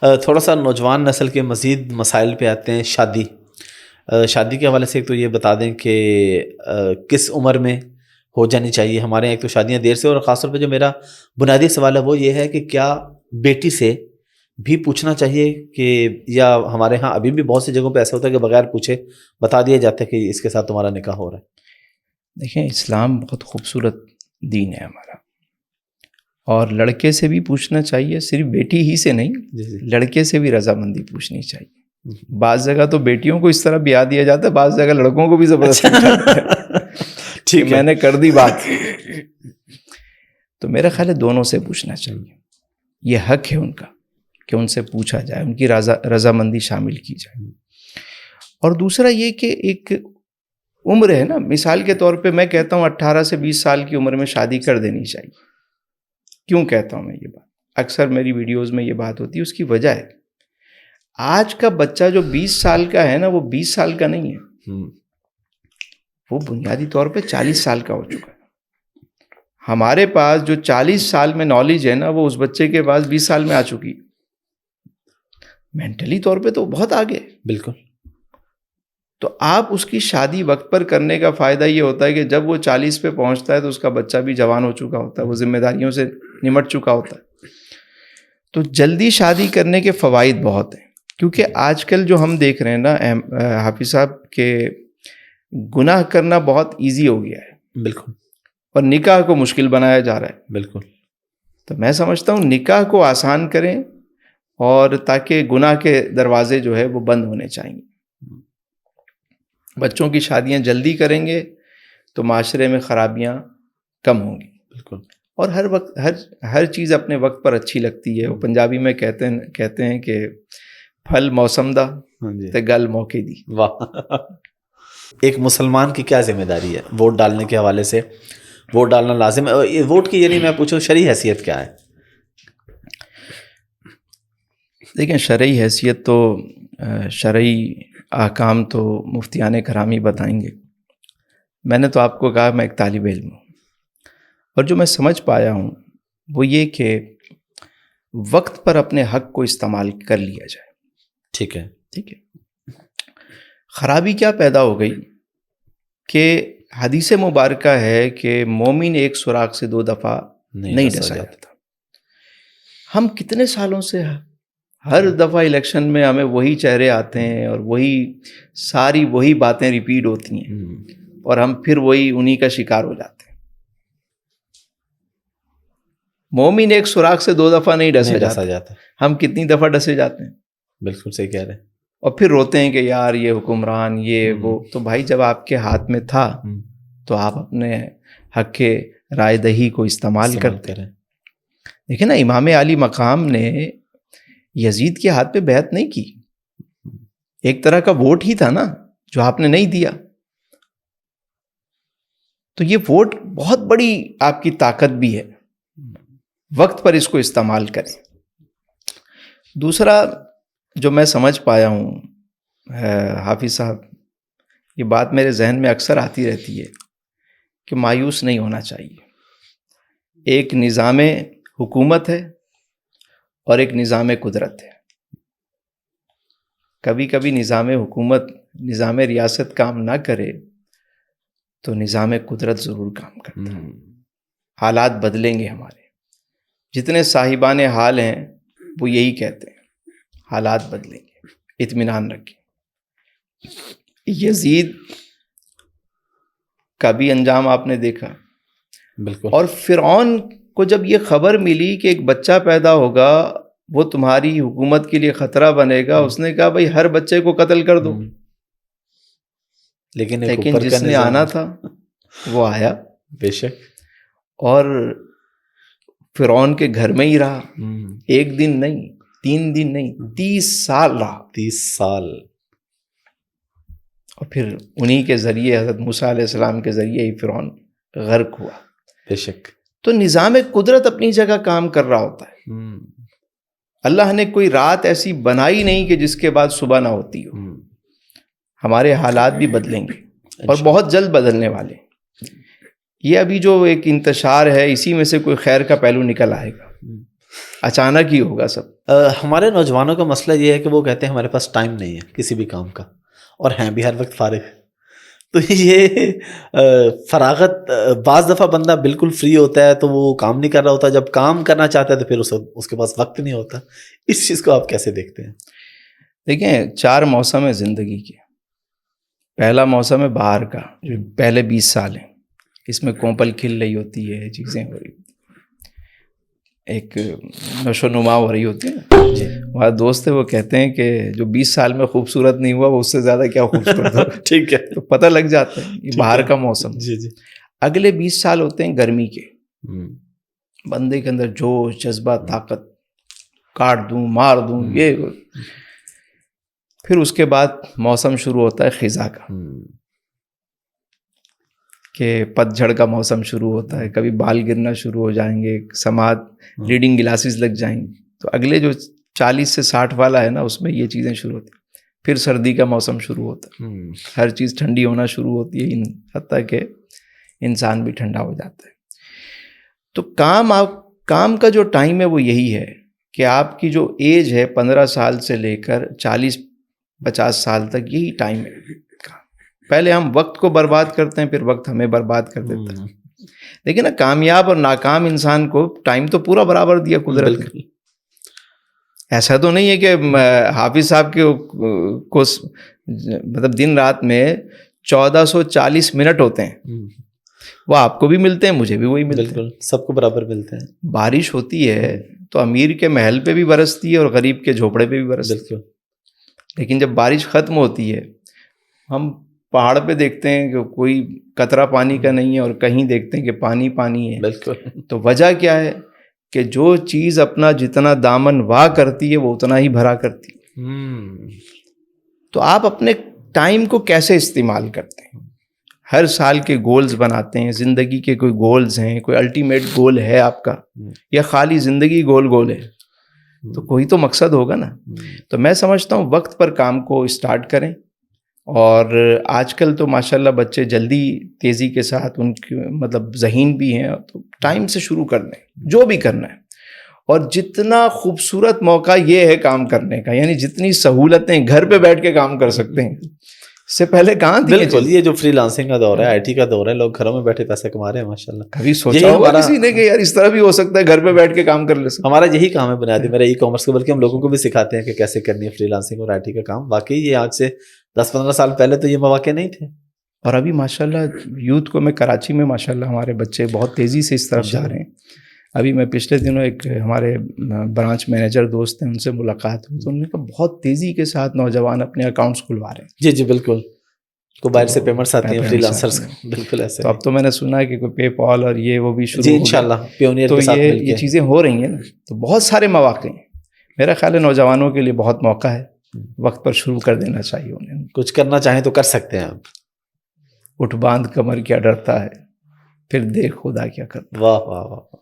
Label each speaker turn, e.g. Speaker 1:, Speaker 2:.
Speaker 1: تھوڑا سا نوجوان نسل کے مزید مسائل پہ آتے ہیں. شادی کے حوالے سے ایک تو یہ بتا دیں کہ کس عمر میں ہو جانی چاہیے. ہمارے یہاں ایک تو شادیاں دیر سے, اور خاص طور پہ جو میرا بنیادی سوال ہے وہ یہ ہے کہ کیا بیٹی سے بھی پوچھنا چاہیے کہ, یا ہمارے ہاں ابھی بھی بہت سی جگہوں پہ ایسا ہوتا ہے کہ بغیر پوچھے بتا دیا جاتا ہے کہ اس کے ساتھ تمہارا نکاح ہو رہا ہے.
Speaker 2: دیکھیں, اسلام بہت خوبصورت دین ہے ہمارا, اور لڑکے سے بھی پوچھنا چاہیے, صرف بیٹی ہی سے نہیں, لڑکے سے بھی رضامندی پوچھنی چاہیے. بعض جگہ تو بیٹیوں کو اس طرح بیاہ دیا جاتا ہے, بعض جگہ لڑکوں کو بھی زبردستی ٹھیک میں نے کر دی بات. تو میرا خیال ہے دونوں سے پوچھنا چاہیے, یہ حق ہے ان کا کہ ان سے پوچھا جائے, ان کی رضامندی شامل کی جائے. اور دوسرا یہ کہ ایک عمر ہے نا, مثال کے طور پہ میں کہتا ہوں 18 سے 20 سال کی عمر میں شادی کر دینی چاہیے. کیوں کہتا ہوں میں یہ بات؟ اکثر میری ویڈیوز میں یہ بات ہوتی ہے, اس کی وجہ ہے آج کا بچہ جو 20 سال کا ہے نا, وہ 20 سال کا نہیں ہے, وہ بنیادی طور پہ 40 سال کا ہو چکا ہے. ہمارے پاس جو 40 سال میں نالج ہے نا, وہ اس بچے کے پاس 20 سال میں آ چکی. مینٹلی طور پہ تو بہت آگے.
Speaker 1: بالکل.
Speaker 2: تو آپ اس کی شادی وقت پر کرنے کا فائدہ یہ ہوتا ہے کہ جب وہ 40 پہ پہنچتا ہے تو اس کا بچہ بھی جوان ہو چکا ہوتا ہے, وہ ذمہ داریوں سے نمٹ چکا ہوتا ہے. تو جلدی شادی کرنے کے فوائد بہت ہیں, کیونکہ آج کل جو ہم دیکھ رہے ہیں نا حافظ صاحب, کہ گناہ کرنا بہت ایزی ہو گیا ہے.
Speaker 1: بالکل.
Speaker 2: اور نکاح کو مشکل بنایا جا رہا ہے.
Speaker 1: بالکل.
Speaker 2: تو میں سمجھتا ہوں نکاح کو آسان کریں, اور تاکہ گناہ کے دروازے جو ہے وہ بند ہونے چاہیے. بچوں کی شادیاں جلدی کریں گے تو معاشرے میں خرابیاں کم ہوں گی.
Speaker 1: بالکل.
Speaker 2: اور ہر وقت ہر چیز اپنے وقت پر اچھی لگتی ہے. وہ پنجابی میں کہتے ہیں کہ پھل موسم دا تے گل موقع دی.
Speaker 1: واہ. ایک مسلمان کی کیا ذمہ داری ہے ووٹ ڈالنے کے حوالے سے؟ ووٹ ڈالنا لازم ہے. ووٹ کی یعنی میں پوچھوں شرعی حیثیت کیا ہے؟
Speaker 2: دیکھیں, شرعی حیثیت تو شرعی احکام تو مفتیان کرام ہی بتائیں گے. میں نے تو آپ کو کہا میں ایک طالب علم ہوں, اور جو میں سمجھ پایا ہوں وہ یہ کہ وقت پر اپنے حق کو استعمال کر لیا جائے.
Speaker 1: ٹھیک ہے.
Speaker 2: ٹھیک ہے. خرابی کیا پیدا ہو گئی کہ حدیث مبارکہ ہے کہ مومن ایک سوراخ سے 2 دفعہ نہیں ڈسا جاتا. ہم کتنے سالوں سے ہر دفعہ الیکشن میں ہمیں وہی چہرے آتے ہیں, اور وہی باتیں ریپیٹ ہوتی ہیں, اور ہم پھر وہی انہی کا شکار ہو جاتے ہیں. مومن ایک سوراخ سے 2 دفعہ نہیں ڈسا جاتا. ہم کتنی دفعہ ڈسے جاتے ہیں.
Speaker 1: بالکل صحیح کہہ رہے ہیں.
Speaker 2: اور پھر روتے ہیں کہ یار یہ حکمران یہ وہ. تو بھائی جب آپ کے ہاتھ میں تھا تو آپ اپنے حق کے رائے دہی کو استعمال کرتے رہے. دیکھیں نا, امام علی مقام نے یزید کے ہاتھ پہ بیعت نہیں کی. ایک طرح کا ووٹ ہی تھا نا جو آپ نے نہیں دیا. تو یہ ووٹ بہت بڑی آپ کی طاقت بھی ہے, وقت پر اس کو استعمال کریں. دوسرا جو میں سمجھ پایا ہوں حافظ صاحب, یہ بات میرے ذہن میں اکثر آتی رہتی ہے کہ مایوس نہیں ہونا چاہیے. ایک نظام حکومت ہے اور ایک نظام قدرت ہے. کبھی کبھی نظام حکومت, نظام ریاست کام نہ کرے تو نظام قدرت ضرور کام کرتا ہے. حالات بدلیں گے ہمارے. جتنے صاحبان حال ہیں وہ یہی کہتے ہیں حالات بدلیں گے, اطمینان رکھیں. یزید کا بھی انجام آپ نے دیکھا.
Speaker 1: بالکل.
Speaker 2: اور فرعون کو جب یہ خبر ملی کہ ایک بچہ پیدا ہوگا وہ تمہاری حکومت کے لیے خطرہ بنے گا, اس نے کہا بھائی ہر بچے کو قتل کر دو. لیکن جس نے آنا تھا وہ آیا.
Speaker 1: بے شک. اور
Speaker 2: فرعون کے گھر میں ہی رہا. 1 دن نہیں, 3 دن نہیں, 30 سال رہا.
Speaker 1: 30 سال.
Speaker 2: اور پھر انہی کے ذریعے حضرت موسیٰ علیہ السلام کے ذریعے ہی فرعون غرق ہوا.
Speaker 1: بے شک.
Speaker 2: تو نظام قدرت اپنی جگہ کام کر رہا ہوتا ہے. اللہ نے کوئی رات ایسی بنائی نہیں کہ جس کے بعد صبح نہ ہوتی ہو. ہمارے حالات بھی بدلیں گے اور بہت جلد بدلنے والے. یہ ابھی جو ایک انتشار ہے اسی میں سے کوئی خیر کا پہلو نکل آئے گا. اچانک ہی ہوگا سب.
Speaker 1: ہمارے نوجوانوں کا مسئلہ یہ ہے کہ وہ کہتے ہیں ہمارے پاس ٹائم نہیں ہے کسی بھی کام کا، اور ہیں بھی ہر وقت فارغ. تو یہ فراغت، بعض دفعہ بندہ بالکل فری ہوتا ہے تو وہ کام نہیں کر رہا ہوتا، جب کام کرنا چاہتا ہے تو پھر اس کے پاس وقت نہیں ہوتا. اس چیز کو آپ کیسے دیکھتے ہیں؟
Speaker 2: دیکھیں 4 موسم ہے زندگی کے. پہلا موسم ہے باہر کا، جو پہلے 20 سال ہیں، اس میں کومپل کھل رہی ہوتی ہے، چیزیں ہو رہی ہوتی ہیں، ایک نشو و نما ہو رہی ہوتی ہے.
Speaker 1: جی
Speaker 2: ہمارا دوست ہے، وہ کہتے ہیں کہ جو 20 سال میں خوبصورت نہیں ہوا وہ اس سے زیادہ کیا خوبصورت ہوگا.
Speaker 1: ٹھیک ہے،
Speaker 2: تو پتہ لگ جاتا ہے یہ باہر کا موسم.
Speaker 1: جی جی.
Speaker 2: اگلے 20 سال ہوتے ہیں گرمی کے. بندے کے اندر جوش، جذبہ، طاقت، کاٹ دوں مار دوں یہ. پھر اس کے بعد موسم شروع ہوتا ہے خزاں کا، کہ پت جھڑ کا موسم شروع ہوتا ہے. کبھی بال گرنا شروع ہو جائیں گے، سماعت ریڈنگ گلاسز لگ جائیں گے. تو اگلے جو 40 سے 60 والا ہے نا، اس میں یہ چیزیں شروع ہوتی ہیں. پھر سردی کا موسم شروع ہوتا ہے، ہر چیز ٹھنڈی ہونا شروع ہوتی ہے، حتیٰ کہ انسان بھی ٹھنڈا ہو جاتا ہے. تو کام کا جو ٹائم ہے وہ یہی ہے کہ آپ کی جو ایج ہے 15 سال سے لے کر 40-50 سال تک، یہی ٹائم ہے. پہلے ہم وقت کو برباد کرتے ہیں، پھر وقت ہمیں برباد کر دیتا ہے. لیکن نا کامیاب اور ناکام انسان کو ٹائم تو پورا برابر دیا قدرت نے. ایسا تو نہیں ہے کہ حافظ صاحب کے کو مطلب دن رات میں 1440 منٹ ہوتے ہیں، وہ آپ کو بھی ملتے ہیں، مجھے بھی وہی ملتے ہیں،
Speaker 1: سب کو برابر ملتے ہیں.
Speaker 2: بارش ہوتی ہے تو امیر کے محل پہ بھی برستی ہے اور غریب کے جھوپڑے پہ بھی برستی ہے. لیکن جب بارش ختم ہوتی ہے، ہم پہاڑ پہ دیکھتے ہیں کہ کوئی قطرہ پانی کا نہیں ہے، اور کہیں دیکھتے ہیں کہ پانی پانی ہے.
Speaker 1: بالکل.
Speaker 2: تو وجہ کیا ہے کہ جو چیز اپنا جتنا دامن وا کرتی ہے وہ اتنا ہی بھرا کرتی ہے. تو آپ اپنے ٹائم کو کیسے استعمال کرتے ہیں؟ ہر سال کے گولز بناتے ہیں، زندگی کے کوئی گولز ہیں، کوئی الٹیمیٹ گول ہے آپ کا، یا خالی زندگی گول ہے؟ تو کوئی تو مقصد ہوگا نا. تو میں سمجھتا ہوں وقت پر کام کو اسٹارٹ کریں. اور آج کل تو ماشاءاللہ بچے جلدی تیزی کے ساتھ، ان کے مطلب ذہین بھی ہیں، تو ٹائم سے شروع کر دیں جو بھی کرنا ہے. اور جتنا خوبصورت موقع یہ ہے کام کرنے کا، یعنی جتنی سہولتیں گھر پہ بیٹھ کے کام کر سکتے ہیں، اس سے پہلے کہاں تھی.
Speaker 1: بالکل، یہ جو فری لانسنگ کا دور ہے، آئی ٹی کا دور ہے، لوگ گھروں میں بیٹھے پیسے کما رہے ہیں ماشاءاللہ.
Speaker 2: کبھی سوچا ہوگا کسی نے کہ یار اس طرح بھی ہو سکتا ہے، گھر پہ بیٹھ کے کام کر لے سکتے؟
Speaker 1: ہمارا یہی کام ہے بنیادی، میرا ای کامرس کا، بلکہ ہم لوگوں کو بھی سکھاتے ہیں کہ کیسے کرنی ہے فری لانسنگ اور آئی ٹی کا کام. واقعی یہ آج سے 10-15 سال پہلے تو یہ مواقع نہیں تھے.
Speaker 2: اور ابھی ماشاءاللہ یوتھ کو، میں کراچی میں ماشاءاللہ ہمارے بچے بہت تیزی سے اس طرف جا رہے ہیں. ابھی میں پچھلے دنوں ایک ہمارے برانچ مینیجر دوست ہیں، ان سے ملاقات ہوئی تو انہوں نے کہا بہت تیزی کے ساتھ نوجوان اپنے اکاؤنٹس کھلوا رہے ہیں.
Speaker 1: جی جی بالکل، کو باہر سے پیمنٹس آتی ہیں فری لانسرز. بالکل ایسے.
Speaker 2: تو اب تو میں نے سنا ہے کہ کوئی پے پال اور یہ وہ بھی شروع
Speaker 1: جی انشاءاللہ پیونیئر
Speaker 2: تو
Speaker 1: کے ساتھ مل کے
Speaker 2: یہ چیزیں ہو رہی ہیں نا. تو بہت سارے مواقع ہیں. میرا خیال ہے نوجوانوں کے لیے بہت موقع ہے، وقت پر شروع کر دینا چاہیے انہیں.
Speaker 1: کچھ کرنا چاہیں تو کر سکتے ہیں آپ.
Speaker 2: اٹھ باندھ کمر کیا ڈرتا ہے، پھر دیکھ خدا کیا کرتا.
Speaker 1: واہ واہ واہ.